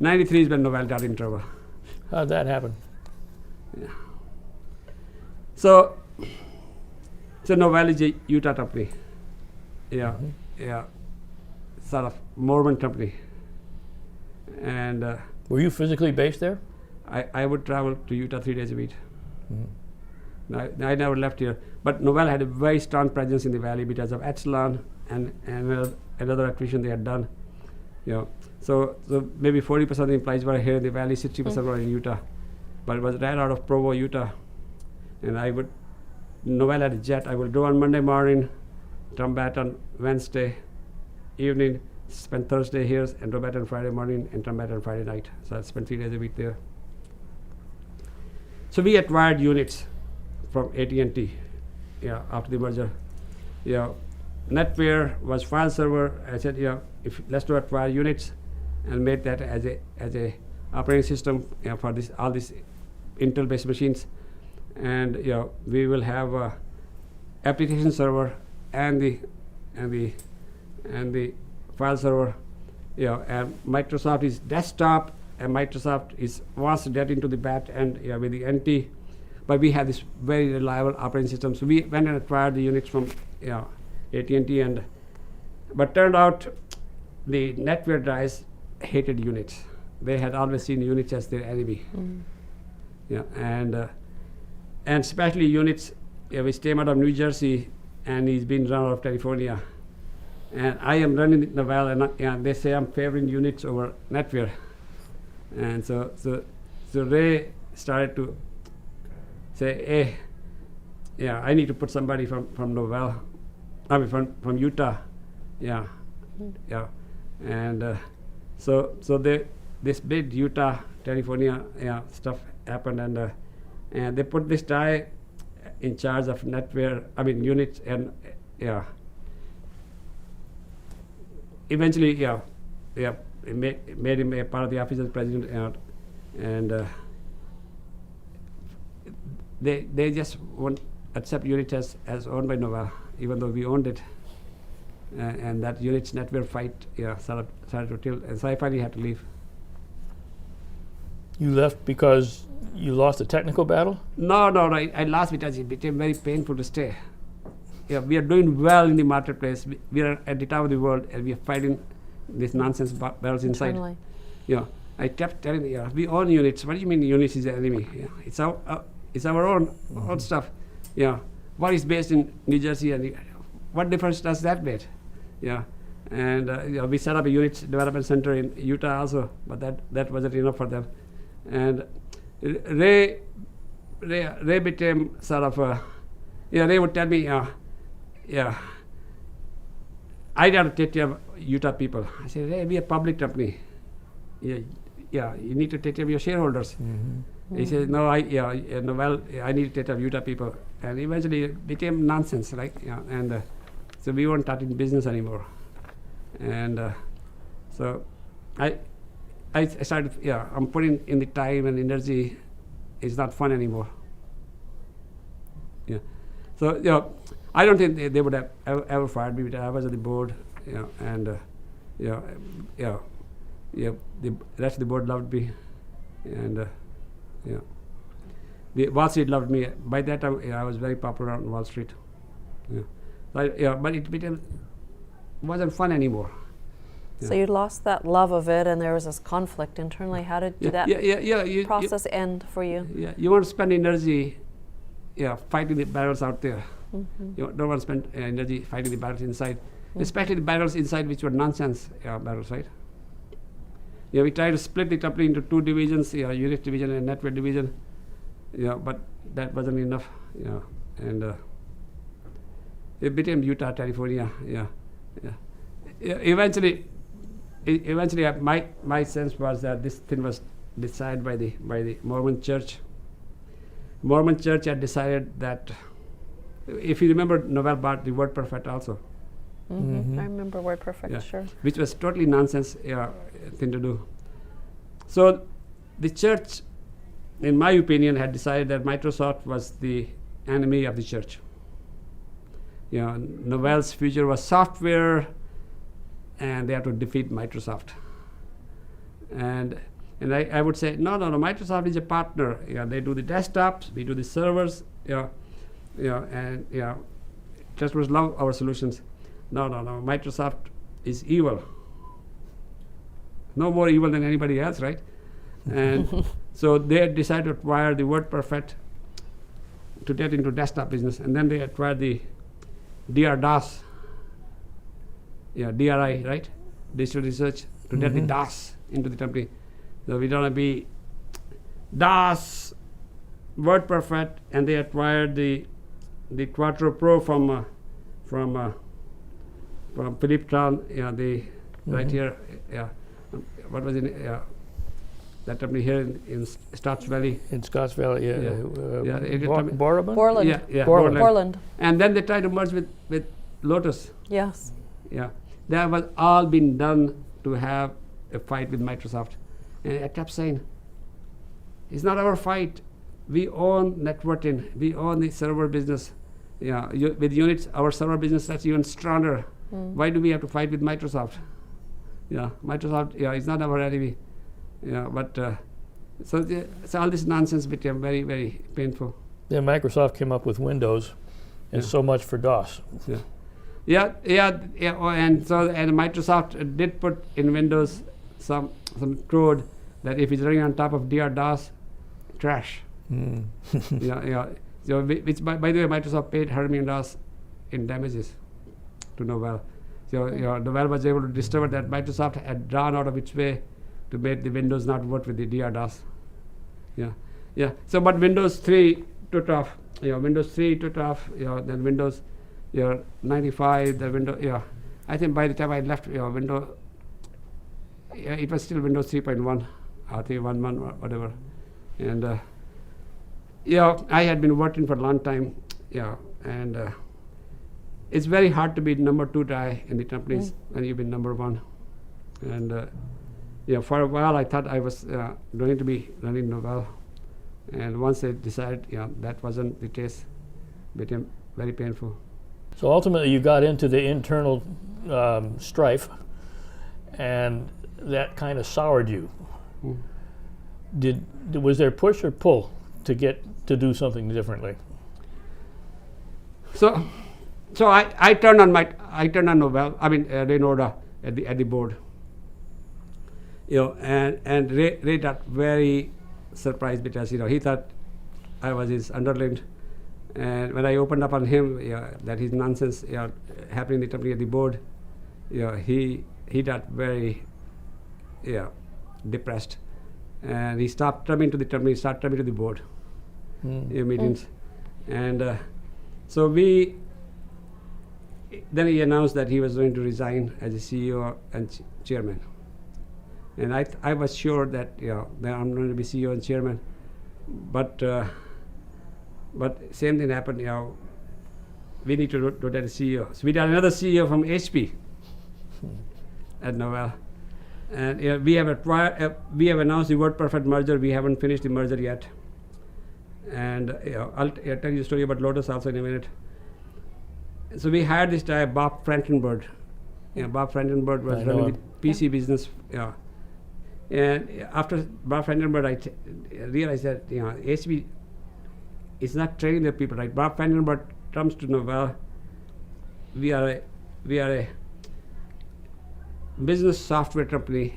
'93 is when Novell got in trouble. How'd that happen? So Novell is a Utah company. Yeah, yeah, sort of Mormon company. And Were you physically based there? I would travel to Utah 3 days a week. I never left here. But Novell had a very strong presence in the valley because of Epsilon and another acquisition they had done. You know, so maybe 40% of the employees were here in the valley, 60% were in Utah. But it was right out of Provo, Utah. And Novell had a jet. I would go on Monday morning, come back on Wednesday evening, spend Thursday here, and go back on Friday morning, and come back on Friday night. So I spent 3 days a week there. So we acquired units from AT&T, after the merger. NetWare was file server. I said, let's do acquire units, and made that as a operating system for all these Intel-based machines. And we will have a application server and the file server. And Microsoft is desktop, and Microsoft wants to get into the back end with the NT. But we have this very reliable operating system. So we went and acquired the units from AT&T, but turned out the NetWare guys hated Unix. They had always seen Unix as their enemy. And especially Unix, which came out of New Jersey, and he's been run out of California. And I am running Novell, and they say I'm favoring Unix over NetWare. And so Ray started to say, hey, I need to put somebody from Novell, from Utah, and so this big Utah, California, stuff happened, and they put this guy in charge of NetWare, Unix, and eventually, it made him a part of the office of the president, and they just won't accept Unix as owned by Novell, even though we owned it. And that Unix NetWare fight started to tilt, and so I finally had to leave. You left because you lost a technical battle? No, I lost because it became very painful to stay. We are doing well in the marketplace. We are at the top of the world, and we are fighting these nonsense battles inside. I kept telling we own Unix. What do you mean Unix is the enemy? It's our own stuff. What is based in New Jersey, and what difference does that make? And we set up a Unix development center in Utah also, but that wasn't enough for them. And Ray became sort of Ray would tell me, I got to take care of Utah people. I said, Ray, we are a public company. You need to take care of your shareholders. He said, no, I need to take care of Utah people. And eventually it became nonsense, and so we weren't talking business anymore. And so I started, I'm putting in the time and energy. It's not fun anymore. So, I don't think they would have ever fired me, but I was at the board, and the rest of the board loved me, and the Wall Street loved me. By that time, I was very popular on Wall Street. But it wasn't fun anymore. So you lost that love of it, and there was this conflict internally. How did that process end for you? You want to spend energy, fighting the battles out there. You don't want to spend energy fighting the battles inside, especially the battles inside which were nonsense battles, right? We tried to split the company into two divisions, Unix division and NetWare division, but that wasn't enough, and it became Utah, California, Eventually, my sense was that this thing was decided by the Mormon Church. Mormon Church had decided that, if you remember, Novell bought the WordPerfect also. I remember WordPerfect, sure. Which was totally nonsense thing to do. So the church, in my opinion, had decided that Microsoft was the enemy of the church. Novell's future was software, and they had to defeat Microsoft. And And I would say, no, Microsoft is a partner. They do the desktops, we do the servers, and customers love our solutions. No, Microsoft is evil. No more evil than anybody else, right? And so they decided to acquire the WordPerfect to get into desktop business, and then they acquired the DRDOS, DRI, right? Digital Research, to get the DOS into the company. So we don't want to be DOS, WordPerfect, and they acquired the Quattro Pro from Philippe Tran, right here, what was it? That company here in Scotts Valley. In Scotts Valley, Borland. Borland. And then they tried to merge with Lotus. Yes. Yeah, that was all been done to have a fight with Microsoft. And I kept saying, it's not our fight. We own networking. We own the server business. With Unix, our server business that's even stronger. Why do we have to fight with Microsoft? Microsoft, it's not our enemy. But so all this nonsense became very, very painful. Then Microsoft came up with Windows, and so much for DOS. And Microsoft did put in Windows some code that if it's running on top of DRDOS, crash. So which by the way, Microsoft paid $100 million in damages to Novell. So Novell was able to discover that Microsoft had drawn out of its way to make the Windows not work with the DRDOS. So but Windows 3 took off. Windows 3 took off. Then Windows 95, the Windows. I think by the time I left Windows, it was still Windows 3.1, or 3.11, whatever. And I had been working for a long time. And it's very hard to be number 2 guy in the companies when you've been number 1. And for a while I thought I was going to be running Novell, and once they decided that wasn't the case, it became very painful. So ultimately you got into the internal strife, and that kind of soured you. Was there push or pull to get to do something differently? So I turned on Novell, Ray Noda at the board. And Ray got very surprised because he thought I was his underling, and when I opened up on him that his nonsense happening in the company at the board, he got very depressed, and he stopped coming to the company, started coming to the board meetings, and so then he announced that he was going to resign as a CEO and chairman. And I was sure that that I'm going to be CEO and chairman, but same thing happened. We need to do that as CEO. So we got another CEO from HP at Novell, and we have announced the WordPerfect merger. We haven't finished the merger yet, and I'll tell you a story about Lotus also in a minute. So we hired this guy Bob Frankenberg. Bob Frankenberg was running the PC business. And after Bob Frankenberg, I realized that HP is not training the people right. Bob Frankenberg comes to Novell. We are a business software company,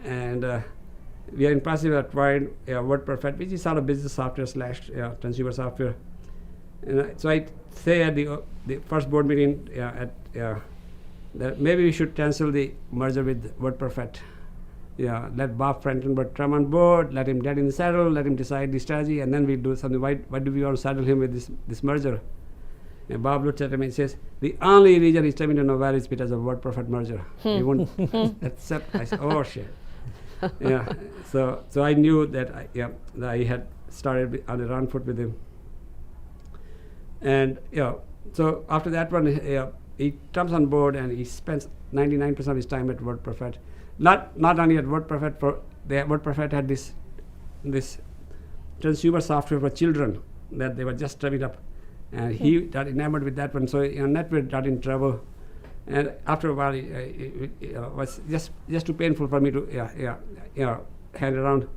and we are in process of acquiring WordPerfect, which is sort of business software / consumer software. And so I say at the first board meeting that maybe we should cancel the merger with WordPerfect. Let Bob Frankenberg come on board, let him get in the saddle, let him decide the strategy, and then we do something. Why do we want to saddle him with this merger? And Bob looked at him and says, the only reason he's coming to Novell is because of WordPerfect merger. He won't accept. I said, oh shit. So I knew that I had started on the wrong foot with him. And so after that one, he comes on board and he spends 99% of his time at WordPerfect. Not only at WordPerfect, WordPerfect had this consumer software for children that they were just starting up, and he got enamored with that one. So NetWeaver got in trouble, And after a while, it was just too painful for me to hand around